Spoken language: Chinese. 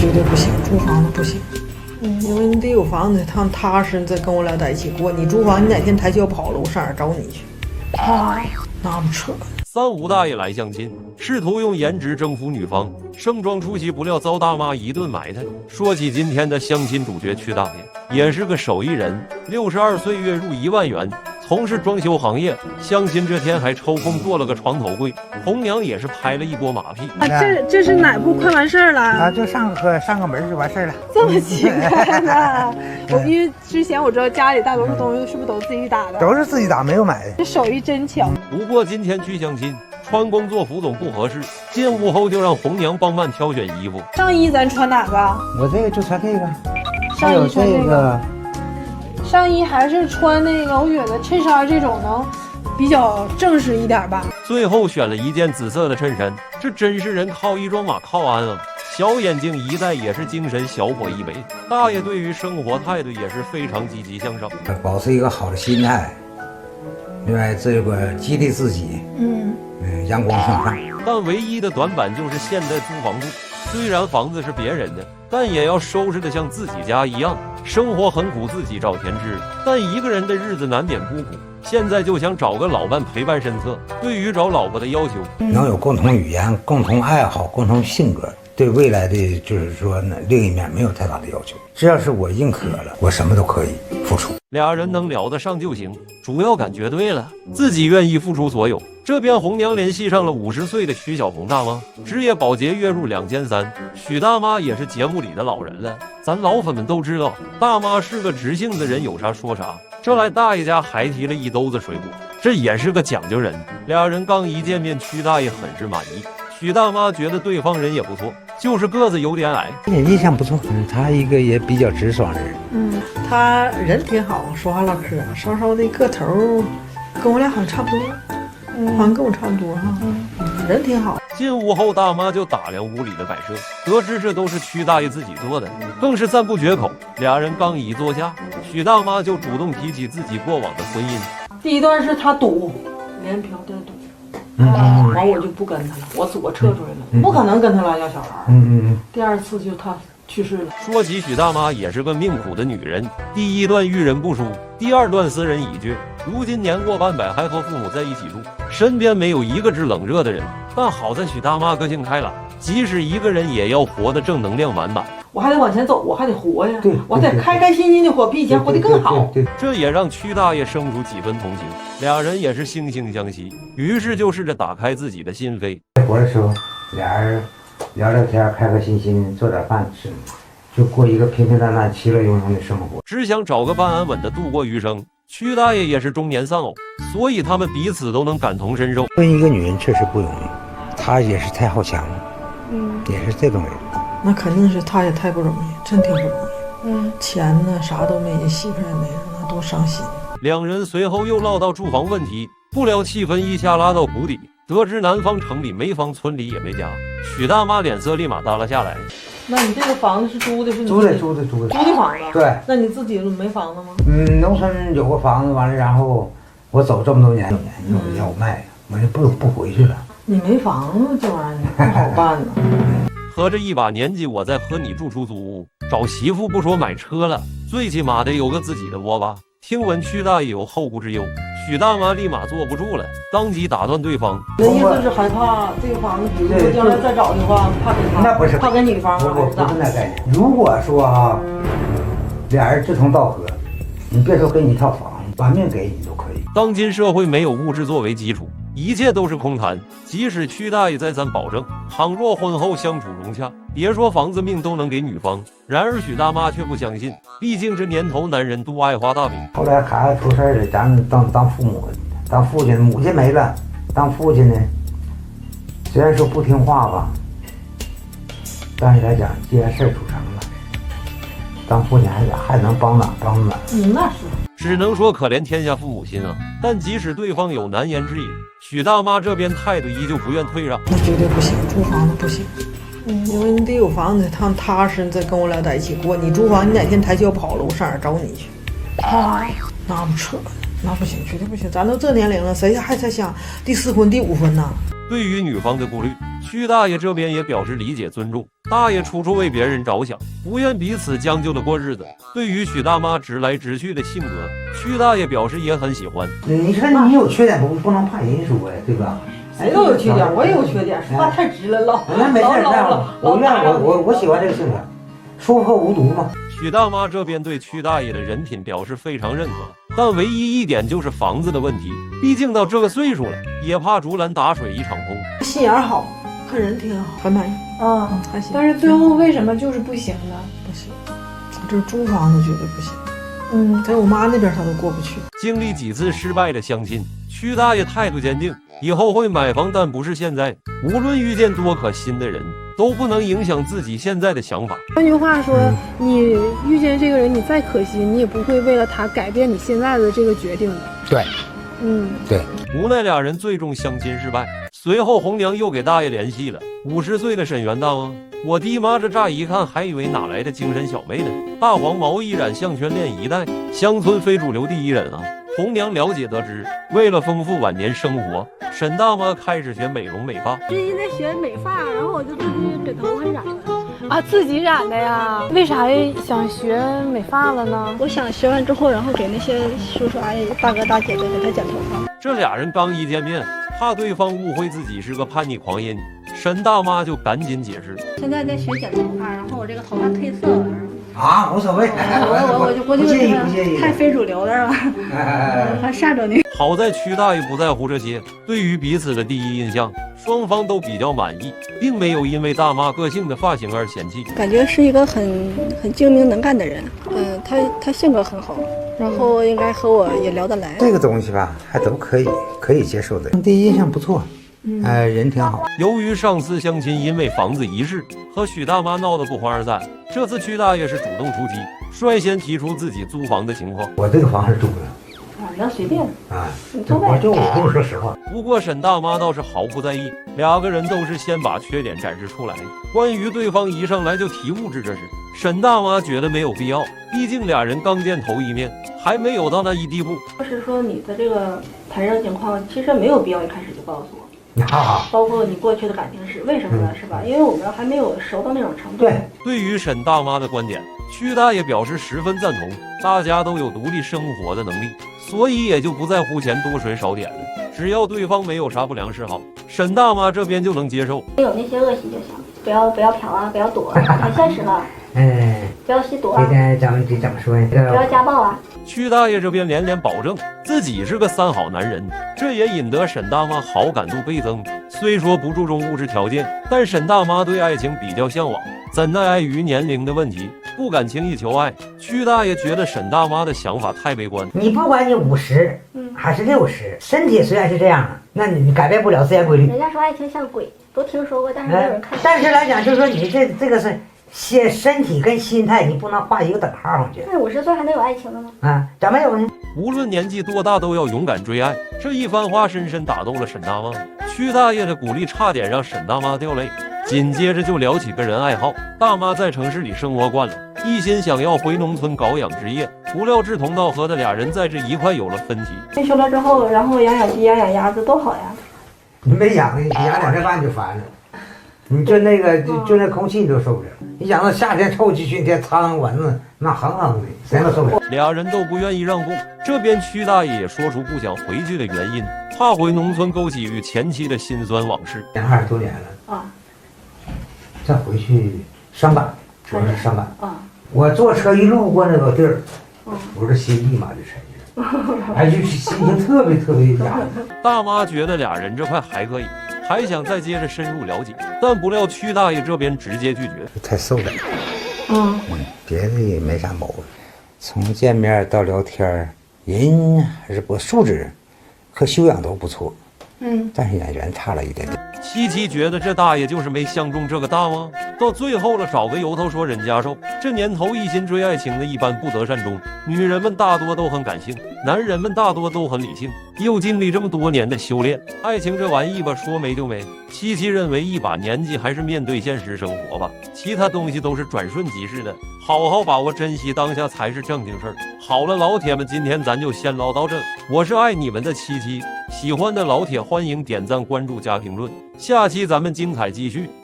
绝对不行，租房子不行。因为你得有房子，他踏实，你再跟我俩在一起过。你租房，你哪天抬脚跑了，我上哪儿找你去？那不扯。三五大爷来相亲，试图用颜值征服女方，盛装出席，不料遭大妈一顿埋汰。说起今天的相亲主角曲大爷，也是个手艺人，62岁，月入1万元，从事装修行业。相亲这天还抽空做了个床头柜，红娘也是拍了一锅马屁。这是哪步快完事儿了？啊，就上个门就完事儿了。这么奇怪呢？因为之前我知道家里大多数东西是不是都自己打的？都是自己打，没有买的。这手艺真巧。不过今天去相亲，穿工作服总不合适，进屋后就让红娘帮忙挑选衣服。上衣咱穿哪个？我这个就穿这个，上衣穿这个。上衣还是穿那个，我觉得衬衫这种能比较正式一点吧。最后选了一件紫色的衬衫，这真是人靠衣装马靠鞍啊！小眼镜一戴也是精神小伙一枚。大爷对于生活态度也是非常积极向上，保持一个好的心态，另外这个激励自己，阳光向上。但唯一的短板就是现在租房住，虽然房子是别人的，但也要收拾的像自己家一样。生活很苦，自己找甜吃，但一个人的日子难免不苦。现在就想找个老伴陪伴身侧。对于找老婆的要求，能有共同语言、共同爱好、共同性格，对未来的就是说呢，另一面没有太大的要求。只要是我认可了，我什么都可以付出。俩人能聊得上就行，主要感觉对了，自己愿意付出所有。这边红娘联系上了50岁的徐小红大妈，职业保洁，月入2300。许大妈也是节目里的老人了，咱老粉们都知道，大妈是个直性子人，有啥说啥。这来大爷家还提了一兜子水果，这也是个讲究人。俩人刚一见面，曲大爷很是满意。许大妈觉得对方人也不错，就是个子有点矮。印象不错，他一个也比较直爽的人。他人挺好，说话唠嗑，稍稍的个头跟我俩好像差不多，好像跟我差不多哈。人挺好。进屋后，大妈就打量屋里的摆设，得知这都是曲大爷自己做的，更是赞不绝口。俩人刚一坐下，许大妈就主动提起自己过往的婚姻。第一段是他赌，连嫖带赌，完我就不跟他了，我撤出来了，不可能跟他俩要小孩。第二次就他去世了。说起许大妈也是个命苦的女人，第一段遇人不淑，第二段斯人已绝，如今年过半百，还和父母在一起住，身边没有一个知冷热的人。但好在许大妈个性开朗，即使一个人也要活得正能量满满。我还得往前走，我还得活呀，对，我得开开心心的活，比以前活得更好。这也让曲大爷生出几分同情，俩人也是惺惺相惜，于是就试着打开自己的心扉。活的时候，俩人聊聊天，开开心心做点饭吃，就过一个平平淡淡、其乐融融的生活。只想找个伴安稳的度过余生。曲大爷也是中年丧偶，所以他们彼此都能感同身受。跟一个女人确实不容易，她也是太好强了，也是这种人。那肯定是他也太不容易，真挺不容易。钱呢啥都没，媳妇也没，那多伤心。两人随后又唠到住房问题，不料气氛一下拉到谷底。得知南方城里没房，村里也没家，许大妈脸色立马耷拉下来。那你这个房子是租的，是你租的房子？对。那你自己没房子吗？农村有个房子，完了，然后我走这么多年，你说要我卖，我就不回去了。你没房子这玩意儿不好办呢。合着一把年纪，我在和你住出租屋，找媳妇不说买车了，最起码得有个自己的窝吧。听闻曲大爷有后顾之忧，许大妈立马坐不住了，当即打断对方。那意思是害怕这个房子，比如说将来再找的话，怕给他，那不是，怕给女方啊，不是那概念。如果说俩人志同道合，你别说给你一套房，把命给你都可以。当今社会没有物质作为基础，一切都是空谈。即使曲大爷再三保证，倘若婚后相处融洽，别说房子命都能给女方。然而许大妈却不相信，毕竟这年头男人都爱花大饼。后来孩子出事了，咱们当父母，当父亲，母亲没了，当父亲呢，虽然说不听话吧，但是来讲，既然事儿处成了，当父亲还能帮哪。那是。只能说可怜天下父母心啊！但即使对方有难言之隐，许大妈这边态度依旧不愿退让。那绝对不行，租房子不行。因为你得有房子，他踏实，你再跟我俩在一起过。你租房，你哪天抬脚跑了，我上哪儿找你去？那不扯，那不行，绝对不行。咱都这年龄了，谁还在想第4婚、第5婚呢？对于女方的顾虑，屈大爷这边也表示理解尊重。大爷处处为别人着想，不愿彼此将就的过日子。对于许大妈直来直去的性格，屈大爷表示也很喜欢。你说你有缺点不能怕人说呀，对吧？谁都有缺点，我也有缺点，说话太直了，那没事，我喜欢这个性格，说破无毒嘛。许大妈这边对屈大爷的人品表示非常认可，但唯一一点就是房子的问题，毕竟到这个岁数了，也怕竹篮打水一场空。心眼好，看人挺好，很满意，还行。但是最后为什么就是不行呢？不行，这租房子绝对不行。在我妈那边他都过不去。经历几次失败的相亲，屈大爷态度坚定，以后会买房，但不是现在。无论遇见多可心的人，都不能影响自己现在的想法。换句话说，你遇见这个人，你再可心，你也不会为了他改变你现在的这个决定的。对，对。无奈俩人最终相亲失败。随后红娘又给大爷联系了50岁的沈元大王。我弟妈这乍一看还以为哪来的精神小妹呢，大黄毛一染，项圈链一戴，乡村非主流第一人啊。红娘了解得知，为了丰富晚年生活，沈大妈开始学美容美发。最近在学美发，然后我就自己给头发染了。啊，自己染的呀？为啥想学美发了呢？我想学完之后，然后给那些叔叔阿姨、大哥大姐姐给他剪头发。这俩人刚一见面，怕对方误会自己是个叛逆狂音，沈大妈就赶紧解释。现在在学剪头发，然后我这个头发褪色了。啊，无所谓，我就不介意，太非主流了，还吓着你。好在屈大爷不在乎这些，对于彼此的第一印象，双方都比较满意，并没有因为大妈个性的发型而嫌弃。感觉是一个很精明能干的人，他性格很好，然后应该和我也聊得来。这个东西吧，还都可以接受的。第一印象不错。人挺好。由于上次相亲因为房子一事和许大妈闹得不欢而散，这次屈大爷是主动出击，率先提出自己租房的情况。我这个房是租的那随便你租呗。我跟你说实话。不过沈大妈倒是毫不在意，两个人都是先把缺点展示出来。关于对方一上来就提物质这事，沈大妈觉得没有必要，毕竟俩人刚见头一面，还没有到那一地步。就是说你的这个财政情况，其实没有必要一开始就告诉我。包括你过去的感情史，为什么呢？是吧？因为我们还没有熟到那种程度。对于沈大妈的观点，屈大爷表示十分赞同。大家都有独立生活的能力，所以也就不在乎钱多水少点了。只要对方没有啥不良嗜好，沈大妈这边就能接受。没有那些恶习就行，不要嫖啊，不要躲，太现实了。不要吸毒啊。咱们怎么说呢？不要家暴啊。屈大爷这边连连保证自己是个三好男人，这也引得沈大妈好感度倍增。虽说不注重物质条件，但沈大妈对爱情比较向往，怎奈碍于年龄的问题，不敢轻易求爱。屈大爷觉得沈大妈的想法太悲观。你不管你50还是60，身体虽然是这样，那你改变不了自然规律。人家说爱情像鬼，都听说过，但是没有人看。但是来讲，就是说你这个是。身体跟心态你不能画一个等号上去。那50岁还能有爱情的吗？咋没有呢？无论年纪多大都要勇敢追爱。这一番话深深打动了沈大妈。屈大爷的鼓励差点让沈大妈掉泪。紧接着就聊起个人爱好。大妈在城市里生活惯了，一心想要回农村搞养殖业，不料志同道合的俩人在这一块有了分歧。退休了之后，然后养鸡养鸭子多好呀。你没养2天半就烦了。你就那个就那空气你都受不了，你想到夏天臭气熏天，苍蝇蚊子那横横的，谁能受不了？俩人都不愿意让步，这边屈大爷也说出不想回去的原因，怕回农村勾起与前妻的辛酸往事。20多年了再回去上班，主要是上班我坐车一路过那个地儿，我这心一马就沉下来，就是心情特别压抑。大妈觉得俩人这块还可以。还想再接着深入了解，但不料屈大爷这边直接拒绝。太瘦了，别的也没啥毛病，从见面到聊天，人还是不素质和修养都不错，但是演员差了一点点。七七觉得这大爷就是没相中这个大妈，到最后了找个由头说人家瘦。这年头一心追爱情的，一般不得善终，女人们大多都很感性，男人们大多都很理性，又经历这么多年的修炼，爱情这玩意吧，说没就没。七七认为一把年纪还是面对现实生活吧，其他东西都是转瞬即逝的，好好把握珍惜当下才是正经事儿。好了，老铁们，今天咱就先唠到这，我是爱你们的七七，喜欢的老铁欢迎点赞、关注加评论，下期咱们精彩继续。